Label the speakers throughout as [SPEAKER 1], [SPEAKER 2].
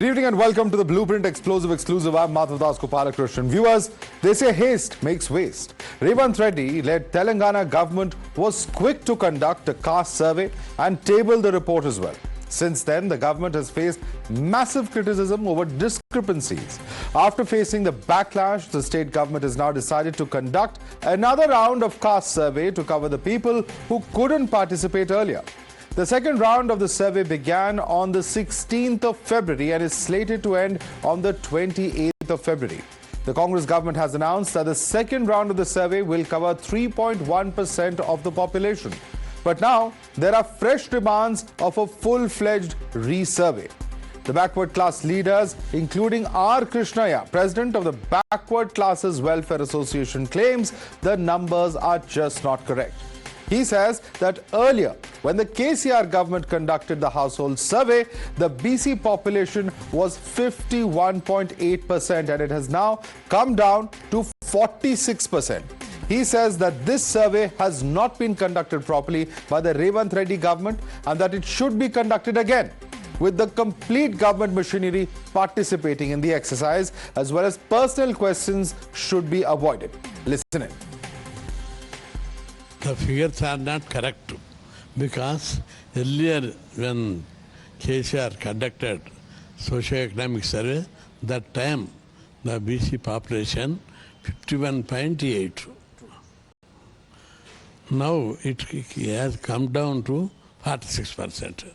[SPEAKER 1] evening and welcome to the Blueprint Explosive Exclusive. I'm Madhavdas G. Viewers, they say haste makes waste. Revanth Reddy-led Telangana government was quick to conduct a caste survey and table the report as well. Since then, the government has faced massive criticism over discrepancies. After facing the backlash, the state government has now decided to conduct another round of caste survey to cover the people who couldn't participate earlier. The second round of the survey began on the 16th of February and is slated to end on the 28th of February. The Congress government has announced that the second round of the survey will cover 3.1% of the population. But now, there are fresh demands of a full-fledged re-survey. The backward class leaders, including R. Krishnaya, president of the Backward Classes Welfare Association, claims the numbers are just not correct. He says that earlier, when the KCR government conducted the household survey, the BC population was 51.8% and it has now come down to 46%. He says that this survey has not been conducted properly by the Revanth Reddy government and that it should be conducted again, with the complete government machinery participating in the exercise, as well as personal questions should be avoided. Listen in.
[SPEAKER 2] The figures are not correct because earlier when KCR conducted socio-economic survey, that time the BC population 51.8. Now it has come down to 46%.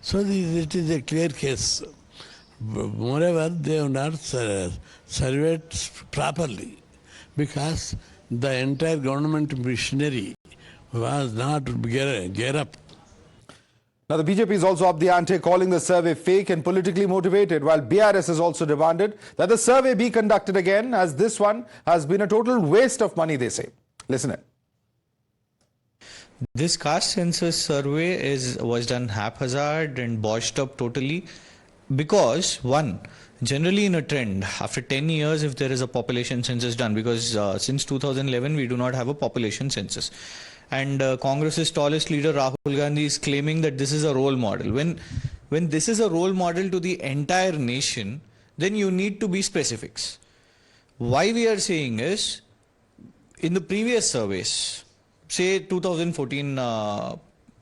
[SPEAKER 2] So it is a clear case. Moreover, they have not surveyed properly because the entire government machinery was not gear up.
[SPEAKER 1] Now, the BJP is also up the ante, calling the survey fake and politically motivated, while BRS has also demanded that the survey be conducted again, as this one has been a total waste of money, they say. Listen in.
[SPEAKER 3] This caste census survey was done haphazard and botched up totally because, one, generally in a trend, after 10 years, if there is a population census done, because since 2011 we do not have a population census. And Congress's tallest leader Rahul Gandhi is claiming that this is a role model. When this is a role model to the entire nation, then you need to be specifics. Why we are saying is, in the previous surveys, say 2014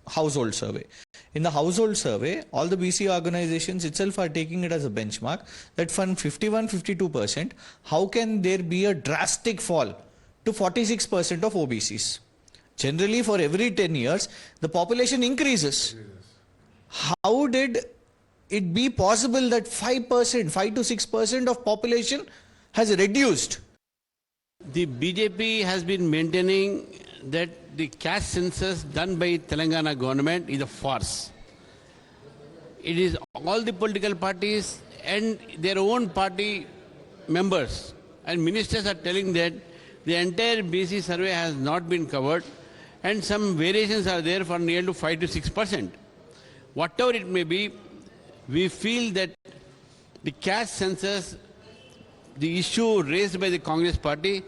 [SPEAKER 3] household survey. In the household survey, all the BC organizations itself are taking it as a benchmark that from 51-52%, how can there be a drastic fall to 46% of OBCs? Generally, for every 10 years, the population increases. How did it be possible that 5% to 6% of population has reduced?
[SPEAKER 4] The BJP has been maintaining that the caste census done by Telangana government is a farce. It is all the political parties and their own party members and ministers are telling that the entire BC survey has not been covered and some variations are there for near to 5 to 6%. Whatever it may be, we feel that the caste census, the issue raised by the Congress party,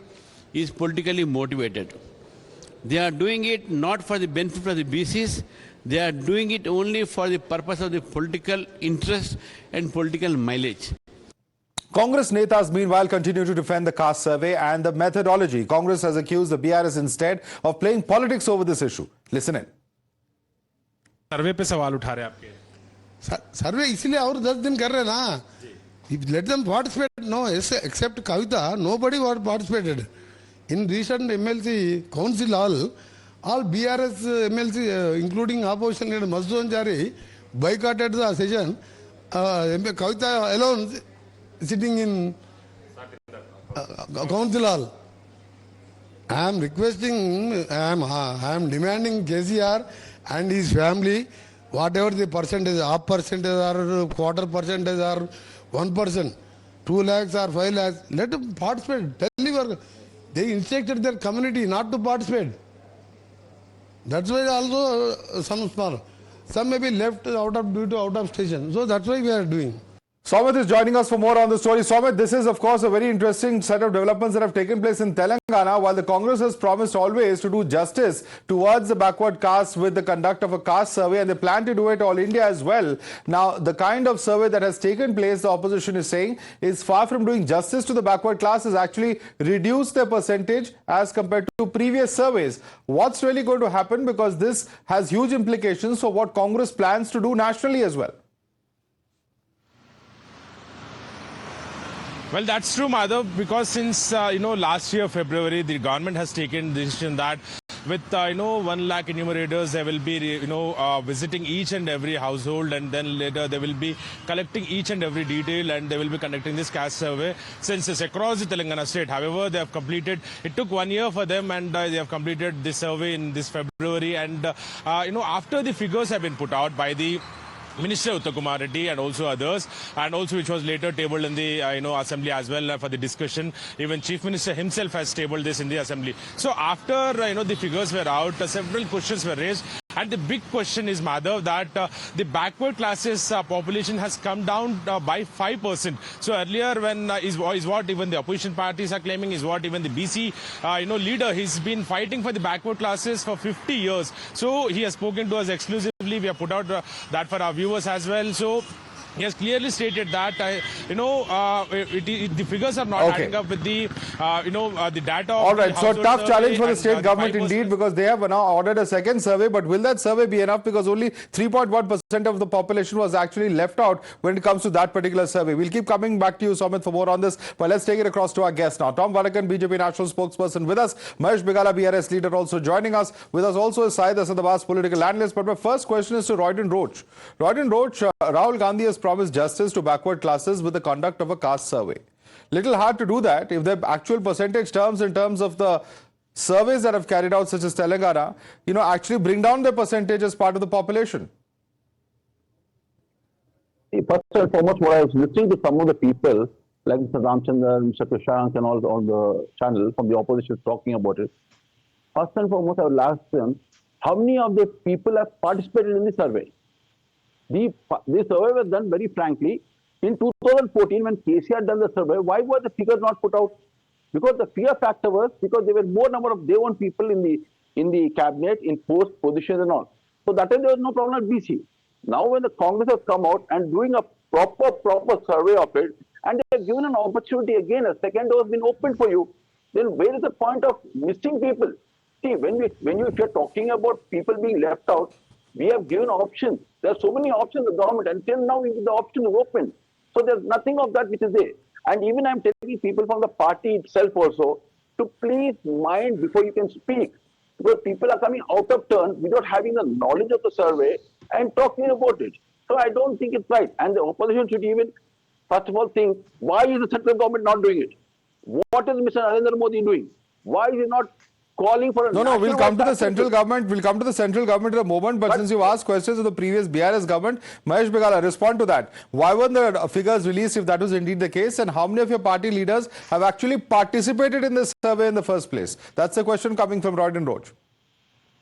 [SPEAKER 4] is politically motivated. They are doing it not for the benefit of the BCs, they are doing it only for the purpose of the political interest and political mileage.
[SPEAKER 1] Congress netas meanwhile continue to defend the caste survey and the methodology. Congress has accused the BRS instead of playing politics over this issue. Listen in.
[SPEAKER 5] सर्वे पे सवाल उठा रहे आपके
[SPEAKER 6] सर्वे इसलिए और 10 दिन कर रहे ना let them participate. No, except Kavita, nobody participated. In recent MLC council all BRS MLC, including opposition leader Masud Jari, boycotted the session. Kavita alone sitting in council hall. I am requesting, I am demanding KCR and his family, whatever the percentage, half percentage or quarter percentage or 1%, 2 lakhs or 5 lakhs, let them participate. They instructed their community not to participate. That's why also some may be left out of station. So that's why we are doing.
[SPEAKER 1] Soumit is joining us for more on the story. Soumit, this is of course a very interesting set of developments that have taken place in Telangana. While the Congress has promised always to do justice towards the backward caste with the conduct of a caste survey, and they plan to do it all India as well. Now, the kind of survey that has taken place, the opposition is saying, is far from doing justice to the backward class, has actually reduced their percentage as compared to previous surveys. What's really going to happen? Because this has huge implications for what Congress plans to do nationally as well.
[SPEAKER 5] Well, that's true, Madhav, because since, last year, February, the government has taken the decision that with, 1 lakh enumerators, they will be, visiting each and every household, and then later they will be collecting each and every detail, and they will be conducting this caste survey census across the Telangana state. However, they have completed, it took 1 year for them, and they have completed this survey in this February. And, after the figures have been put out by the Minister Uttar Kumar Reddy and also others, and also which was later tabled in the assembly as well for the discussion. Even Chief Minister himself has tabled this in the assembly. So after the figures were out, several questions were raised. And the big question is, Madhav, that the backward classes population has come down by 5%. So earlier, when is what even the opposition parties are claiming, is what even the BC leader, he's been fighting for the backward classes for 50 years. So he has spoken to us exclusively. We have put out that for our viewers as well. So he has clearly stated that the figures are not adding up with the the data.
[SPEAKER 1] All right, so tough challenge for the state government indeed, because they have now ordered a second survey. But will that survey be enough? Because only 3.1% of the population was actually left out when it comes to that particular survey. We'll keep coming back to you, Soumit, for more on this. But let's take it across to our guest now. Tom Varakan, BJP national spokesperson, with us. Mahesh Begala, BRS leader, also joining us. With us also is Syed Asadabas, political analyst. But my first question is to Royden Roach. Royden Roach, Rahul Gandhi has promised justice to backward classes with the conduct of a caste survey. Little hard to do that if the actual percentage terms in terms of the surveys that have carried out, such as Telangana, actually bring down the percentage as part of the population.
[SPEAKER 7] First and foremost, what I was listening to some of the people, like Mr. Ramchandra, Mr. Krishank, and all the channel from the opposition talking about it. First and foremost, I will ask them, how many of the people have participated in the survey? The survey was done very frankly in 2014 when KC had done the survey. Why were the figures not put out? Because the fear factor was because there were more number of their own people in the cabinet, in post positions and all. So that time there was no problem at BC. Now when the Congress has come out and doing a proper survey of it, and they have given an opportunity again, a second door has been opened for you, then where is the point of missing people? See, if you're talking about people being left out, we have given options. There are so many options in the government. Until now, the option is open. So there's nothing of that which is there. And even I'm telling people from the party itself also to please mind before you can speak. Because people are coming out of turn without having the knowledge of the survey and talking about it. So I don't think it's right. And the opposition should even, first of all, think, why is the central government not doing it? What is Mr. Narendra Modi doing? Why is he not calling for a
[SPEAKER 1] we'll come to the central government. We'll come to the central government in a moment. But since you asked questions of the previous BRS government, Mahesh Begala, respond to that. Why weren't the figures released if that was indeed the case? And how many of your party leaders have actually participated in this survey in the first place? That's the question coming from Royden Roach.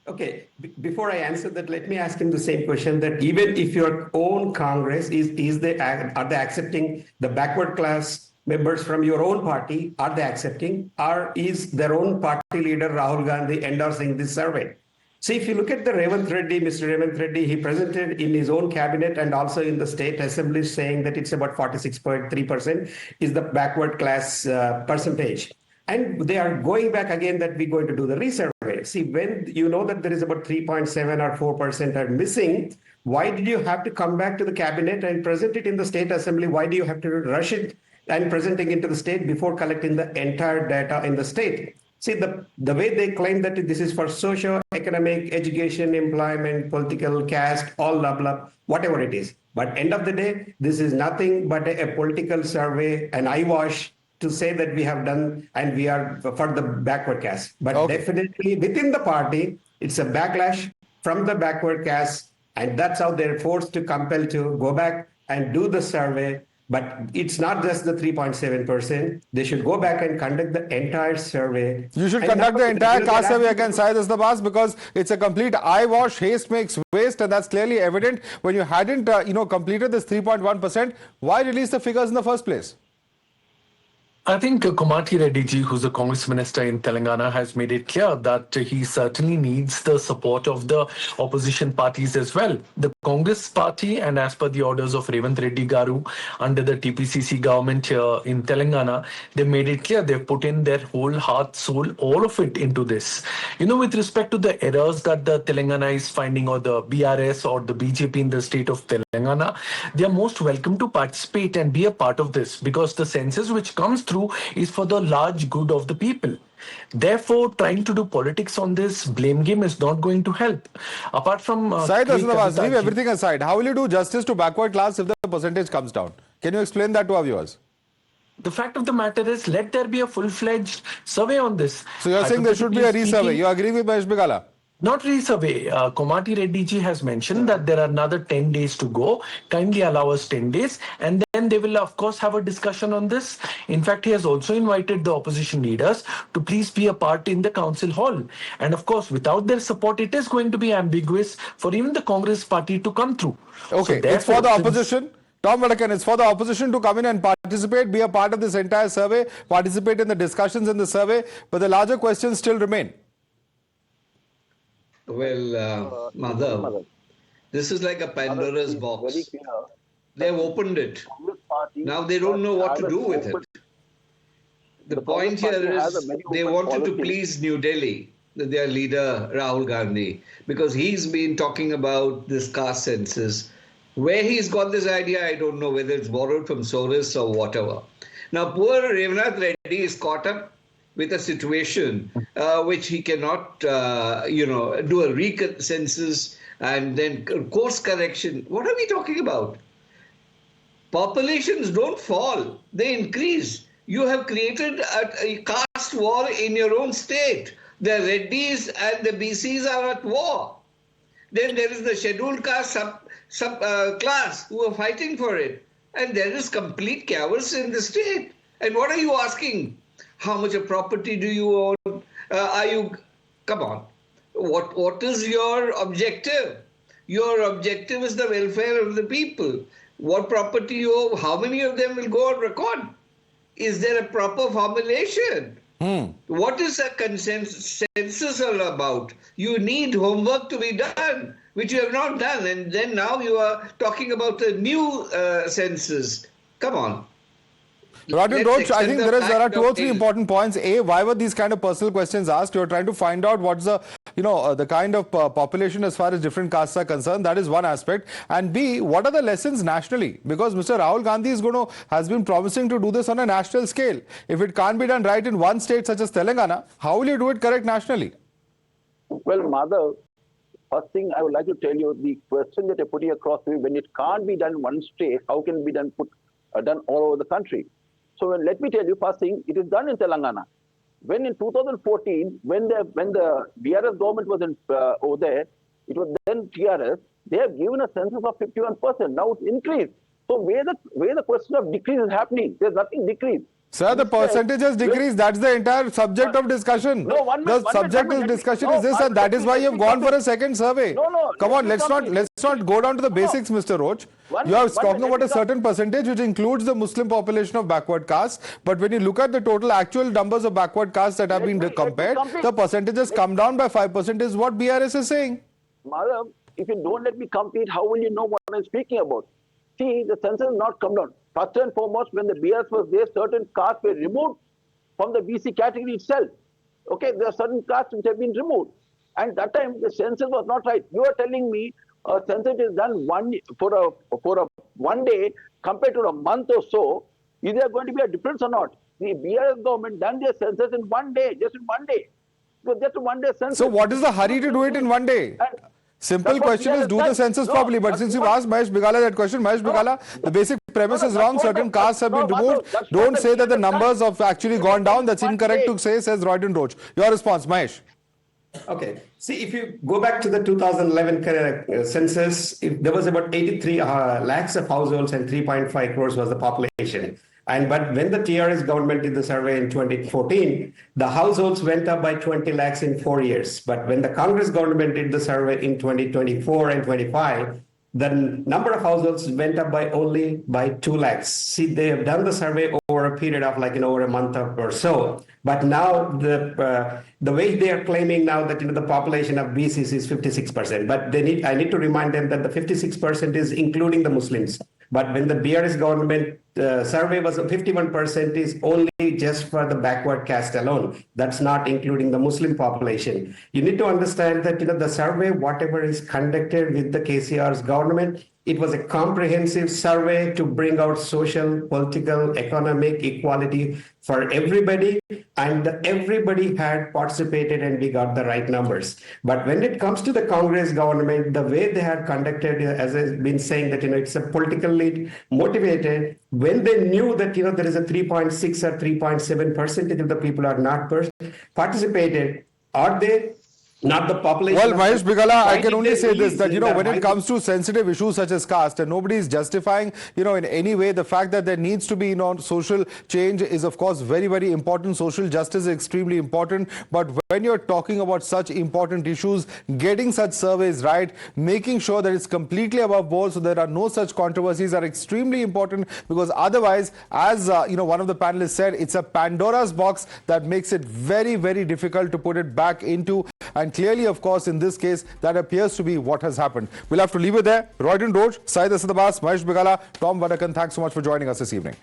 [SPEAKER 8] Okay, before I answer that, let me ask him the same question, that even if your own Congress are they accepting the backward class members from your own party, are they accepting, or is their own party leader Rahul Gandhi endorsing this survey? See, if you look at the Mr. Revanth Reddy, he presented in his own cabinet and also in the state assembly saying that it's about 46.3% is the backward class percentage. And they are going back again that we're going to do the resurvey. See, when you know that there is about 3.7 or 4% are missing, why did you have to come back to the cabinet and present it in the state assembly? Why do you have to rush it and presenting it to the state before collecting the entire data in the state? See, the way they claim that this is for socio-economic, education, employment, political, caste, all blah, blah, whatever it is. But end of the day, this is nothing but a political survey, an eyewash to say that we have done and we are for the backward caste. But definitely within the party, it's a backlash from the backward caste. And that's how they're forced to compel to go back and do the survey But it's not just the 3.7%. They should go back and conduct the entire survey.
[SPEAKER 1] You should
[SPEAKER 8] And
[SPEAKER 1] conduct
[SPEAKER 8] now,
[SPEAKER 1] the entire
[SPEAKER 8] they're
[SPEAKER 1] caste survey
[SPEAKER 8] asking
[SPEAKER 1] against Syed Istabas because it's a complete eyewash. Haste makes waste, and that's clearly evident. When you hadn't, completed this 3.1%, why release the figures in the first place?
[SPEAKER 9] I think Komati Reddy ji, who's the Congress minister in Telangana, has made it clear that he certainly needs the support of the opposition parties as well. The Congress party, and as per the orders of Revanth Reddy Garu under the TPCC government here in Telangana, they made it clear they've put in their whole heart, soul, all of it into this. With respect to the errors that the Telangana is finding, or the BRS or the BJP in the state of Telangana, they are most welcome to participate and be a part of this, because the census which comes through is for the large good of the people. Therefore, trying to do politics on this blame game is not going to help. Apart from
[SPEAKER 1] Syed Istabas, leave everything aside. How will you do justice to backward class if the percentage comes down? Can you explain that to our viewers?
[SPEAKER 9] the fact of the matter is, let there be a full-fledged survey on this.
[SPEAKER 1] So you're saying there should be a resurvey. You agree with Mahesh Bigala?
[SPEAKER 9] Not resurvey. Komati Reddy ji has mentioned that there are another 10 days to go. Kindly allow us 10 days. And then they will, of course, have a discussion on this. In fact, he has also invited the opposition leaders to please be a part in the council hall. And of course, without their support, it is going to be ambiguous for even the Congress party to come through.
[SPEAKER 1] Okay, so it's for the opposition. Tom Vadakan, it's for the opposition to come in and participate, be a part of this entire survey, participate in the discussions in the survey. But the larger questions still remain.
[SPEAKER 10] Well, Madhav, this is like a Pandora's box. They've opened it. Now they don't know what to do with it. The point here is they wanted to please New Delhi, their leader Rahul Gandhi, because he's been talking about this caste census. Where he's got this idea, I don't know, whether it's borrowed from Soros or whatever. Now, poor Revanth Reddy is caught up with a situation which he cannot, do a recensus and then course correction. What are we talking about? Populations don't fall, they increase. You have created a caste war in your own state. The Reddys and the BCs are at war. Then there is the scheduled caste class who are fighting for it. And there is complete chaos in the state. And what are you asking? How much of property do you own? Come on. What is your objective? Your objective is the welfare of the people. What property you own? How many of them will go on record? Is there a proper formulation? What is a census all about? You need homework to be done, which you have not done. And then now you are talking about a new census. Come on.
[SPEAKER 1] Rodin Roach, I think there are 2 or 3 important points. A, why were these kind of personal questions asked? You're trying to find out what's the, the kind of population as far as different castes are concerned. That is one aspect. And B, what are the lessons nationally? Because Mr. Rahul Gandhi has been promising to do this on a national scale. If it can't be done right in one state such as Telangana, how will you do it correct nationally?
[SPEAKER 7] Well, Madhav, first thing I would like to tell you, the question that you're putting across to me, when it can't be done in one state, how can it be done all over the country? So let me tell you, first thing, it is done in Telangana. When in 2014, when the BRS government was over there, it was then TRS, they have given a census of 51%. Now it's increased. So where the question of decrease is happening? There's nothing decreased.
[SPEAKER 1] Sir, the percentage has decreased. That's the entire subject of discussion.
[SPEAKER 7] No,
[SPEAKER 1] the subject of discussion is this, and that is why you have gone for a second survey.
[SPEAKER 7] No.
[SPEAKER 1] Come on, let's not go down to the basics, Mr. Roach. You are talking about a certain percentage which includes the Muslim population of backward caste. But when you look at the total actual numbers of backward castes that have been compared, the percentage has come down by 5% is what BRS is saying.
[SPEAKER 7] Madhav, if you don't let me complete, how will you know what I'm speaking about? See, the census has not come down. First and foremost, when the BRS was there, certain castes were removed from the BC category itself. Okay, there are certain castes which have been removed. And that time, the census was not right. You are telling me a census is done for one day compared to a month or so. Is there going to be a difference or not? The BRS government done their census in one day, just in one day. So just a one day census.
[SPEAKER 1] So what is the hurry to do it in one day? Simple question is, do the census properly. But since you asked Mahesh Bigala that question, Mahesh Bigala, the basic premise is wrong. Certain castes have been removed. Don't say that the numbers have actually gone down. That's incorrect to say, says Rodin Roach. Your response, Mahesh.
[SPEAKER 8] Okay. See, if you go back to the 2011 census, there was about 83 lakhs of households and 3.5 crores was the population. But when the TRS government did the survey in 2014, the households went up by 20 lakhs in 4 years. But when the Congress government did the survey in 2024 and 25, the number of households went up by only by 2 lakhs. See, they have done the survey over a period of over a month or so. But now the way they are claiming now that the population of BCs is 56%. But I need to remind them that the 56% is including the Muslims. But when the BRS government survey was 51% is only just for the backward caste alone. That's not including the Muslim population. You need to understand that the survey, whatever is conducted with the KCR's government, it was a comprehensive survey to bring out social, political, economic equality for everybody, and everybody had participated and we got the right numbers. But when it comes to the Congress government, the way they have conducted, as I've been saying, that it's a politically motivated, when they knew that there is a 3.6 or 3.7% of the people are not participated, are they not the population?
[SPEAKER 1] Well, Mahesh Bigala, I can only say this, that, when it comes to sensitive issues such as caste, and nobody is justifying, in any way the fact that there needs to be, social change is, of course, very, very important. Social justice is extremely important. But when you're talking about such important issues, getting such surveys right, making sure that it's completely above board so there are no such controversies are extremely important, because otherwise, as, one of the panelists said, it's a Pandora's box that makes it very, very difficult to put it back into. And clearly, of course, in this case, that appears to be what has happened. We'll have to leave it there. Royden Roach, Syed Asad Abbas, Mahesh Bigala, Tom Vadakan, thanks so much for joining us this evening.